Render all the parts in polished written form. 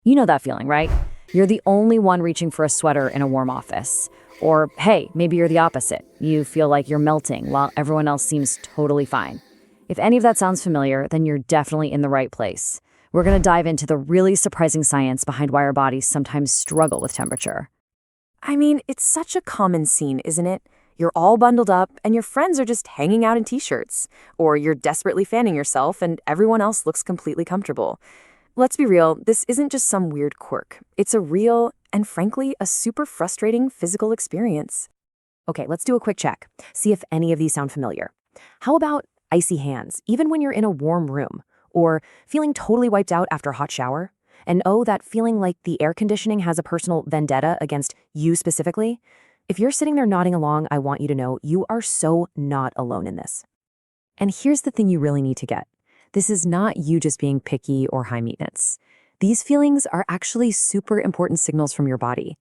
You know that feeling, right? You're the only one reaching for a sweater in a warm office. Or, hey, maybe you're the opposite. You feel like you're melting while everyone else seems totally fine. If any of that sounds familiar, then you're definitely in the right place. We're going to dive into the really surprising science behind why our bodies sometimes struggle with temperature. I mean, it's such a common scene, isn't it? You're all bundled up and your friends are just hanging out in t-shirts. Or you're desperately fanning yourself and everyone else looks completely comfortable. Let's be real, this isn't just some weird quirk. It's a real, and frankly, a super frustrating physical experience. Okay, let's do a quick check. See if any of these sound familiar. How about icy hands, even when you're in a warm room? Or feeling totally wiped out after a hot shower? And oh, that feeling like the air conditioning has a personal vendetta against you specifically? If you're sitting there nodding along, I want you to know you are so not alone in this. And here's the thing you really need to get. This is not you just being picky or high maintenance. These feelings are actually super important signals from your body.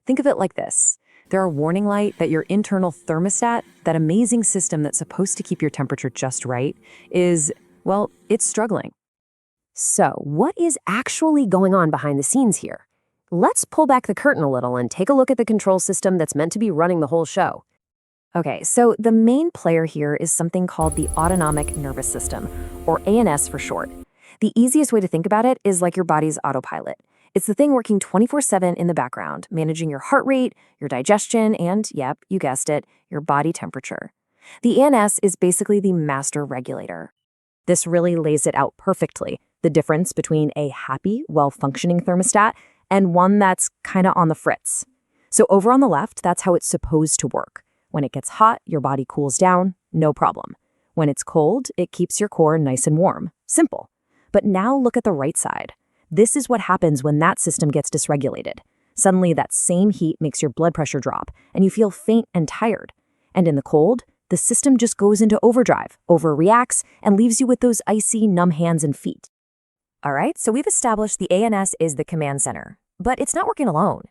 Think of it like this. They're a warning light that your internal thermostat, that amazing system that's supposed to keep your temperature just right, well, it's struggling. So, what is actually going on behind the scenes here? Let's pull back the curtain a little and take a look at the control system that's meant to be running the whole show. Okay, so the main player here is something called the autonomic nervous system, or ANS for short. The easiest way to think about it is like your body's autopilot. It's the thing working 24/7 in the background, managing your heart rate, your digestion, and, yep, you guessed it, your body temperature. The ANS is basically the master regulator. This really lays it out perfectly, the difference between a happy, well-functioning thermostat and one that's kind of on the fritz. So over on the left, that's how it's supposed to work. When it gets hot, your body cools down, no problem. When it's cold, it keeps your core nice and warm. Simple. But now look at the right side. This is what happens when that system gets dysregulated. Suddenly, that same heat makes your blood pressure drop, and you feel faint and tired. And in the cold, the system just goes into overdrive, overreacts, and leaves you with those icy, numb hands and feet. All right, so we've established the ANS is the command center, but it's not working alone.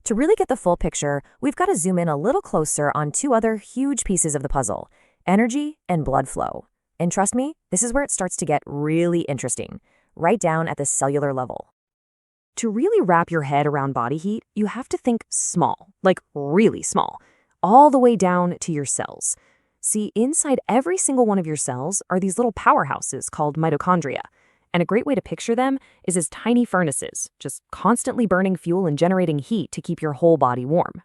To really get the full picture, we've got to zoom in a little closer on two other huge pieces of the puzzle, energy and blood flow. And trust me, this is where it starts to get really interesting, right down at the cellular level. To really wrap your head around body heat, you have to think small, like really small, all the way down to your cells. See, inside every single one of your cells are these little powerhouses called mitochondria. And a great way to picture them is as tiny furnaces, just constantly burning fuel and generating heat to keep your whole body warm.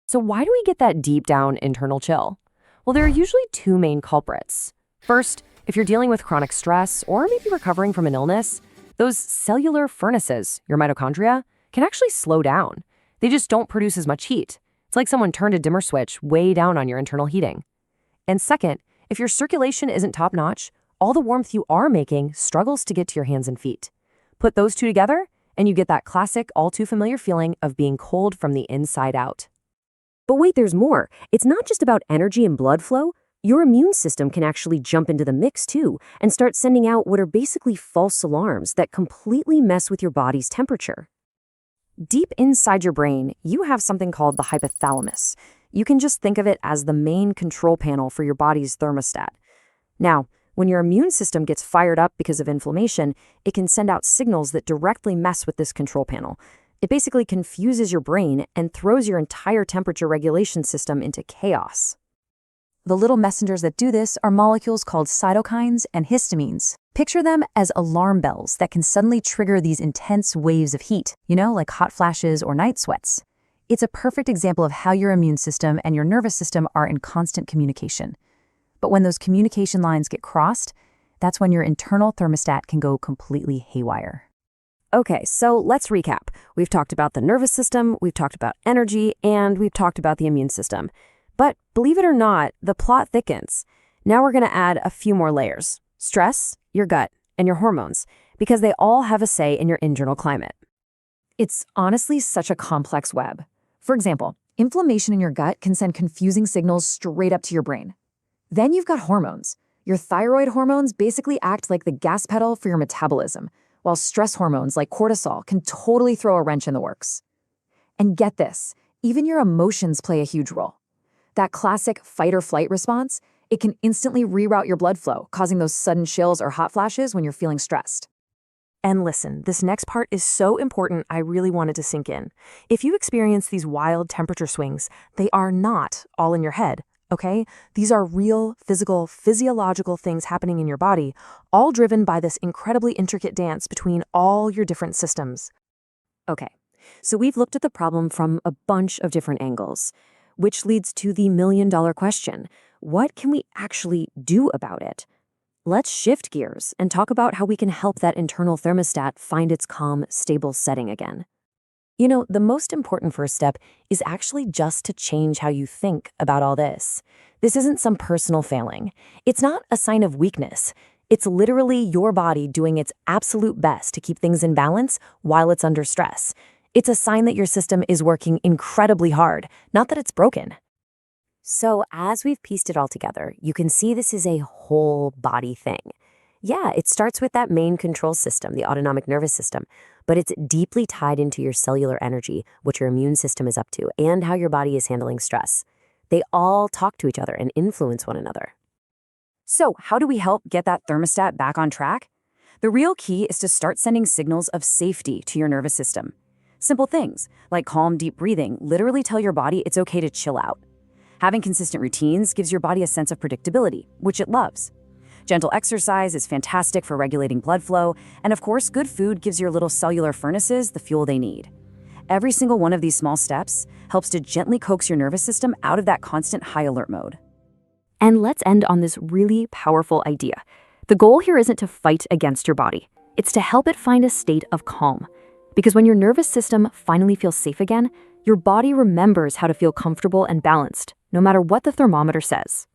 So why do we get that deep down internal chill? Well, there are usually two main culprits. First, if you're dealing with chronic stress or maybe recovering from an illness, those cellular furnaces, your mitochondria, can actually slow down. They just don't produce as much heat. It's like someone turned a dimmer switch way down on your internal heating. And second, if your circulation isn't top-notch, all the warmth you are making struggles to get to your hands and feet. Put those two together, and you get that classic, all-too-familiar feeling of being cold from the inside out. But wait, there's more. It's not just about energy and blood flow. Your immune system can actually jump into the mix too and start sending out what are basically false alarms that completely mess with your body's temperature. Deep inside your brain, you have something called the hypothalamus. You can just think of it as the main control panel for your body's thermostat. Now, when your immune system gets fired up because of inflammation, it can send out signals that directly mess with this control panel. It basically confuses your brain and throws your entire temperature regulation system into chaos. The little messengers that do this are molecules called cytokines and histamines. Picture them as alarm bells that can suddenly trigger these intense waves of heat, like hot flashes or night sweats. It's a perfect example of how your immune system and your nervous system are in constant communication. But when those communication lines get crossed, that's when your internal thermostat can go completely haywire. Okay, so let's recap. We've talked about the nervous system, we've talked about energy, and we've talked about the immune system. But believe it or not, the plot thickens. Now we're going to add a few more layers. Stress, your gut, and your hormones, because they all have a say in your internal climate. It's honestly such a complex web. For example, inflammation in your gut can send confusing signals straight up to your brain. Then you've got hormones. Your thyroid hormones basically act like the gas pedal for your metabolism, while stress hormones like cortisol can totally throw a wrench in the works. And get this, even your emotions play a huge role. That classic fight or flight response, it can instantly reroute your blood flow, causing those sudden chills or hot flashes when you're feeling stressed. And listen, this next part is so important, I really wanted to sink in. If you experience these wild temperature swings, they are not all in your head, okay? These are real, physical, physiological things happening in your body, all driven by this incredibly intricate dance between all your different systems. Okay, so we've looked at the problem from a bunch of different angles, which leads to the million-dollar question. What can we actually do about it? Let's shift gears and talk about how we can help that internal thermostat find its calm, stable setting again. You know, the most important first step is actually just to change how you think about all this. This isn't some personal failing. It's not a sign of weakness. It's literally your body doing its absolute best to keep things in balance while it's under stress. It's a sign that your system is working incredibly hard, not that it's broken. So as we've pieced it all together, you can see this is a whole body thing. Yeah, it starts with that main control system, the autonomic nervous system, but it's deeply tied into your cellular energy, what your immune system is up to, and how your body is handling stress. They all talk to each other and influence one another. So how do we help get that thermostat back on track? The real key is to start sending signals of safety to your nervous system. Simple things like calm, deep breathing literally tell your body it's okay to chill out. Having consistent routines gives your body a sense of predictability, which it loves. Gentle exercise is fantastic for regulating blood flow, and of course, good food gives your little cellular furnaces the fuel they need. Every single one of these small steps helps to gently coax your nervous system out of that constant high alert mode. And let's end on this really powerful idea. The goal here isn't to fight against your body. It's to help it find a state of calm. Because when your nervous system finally feels safe again, your body remembers how to feel comfortable and balanced, no matter what the thermometer says.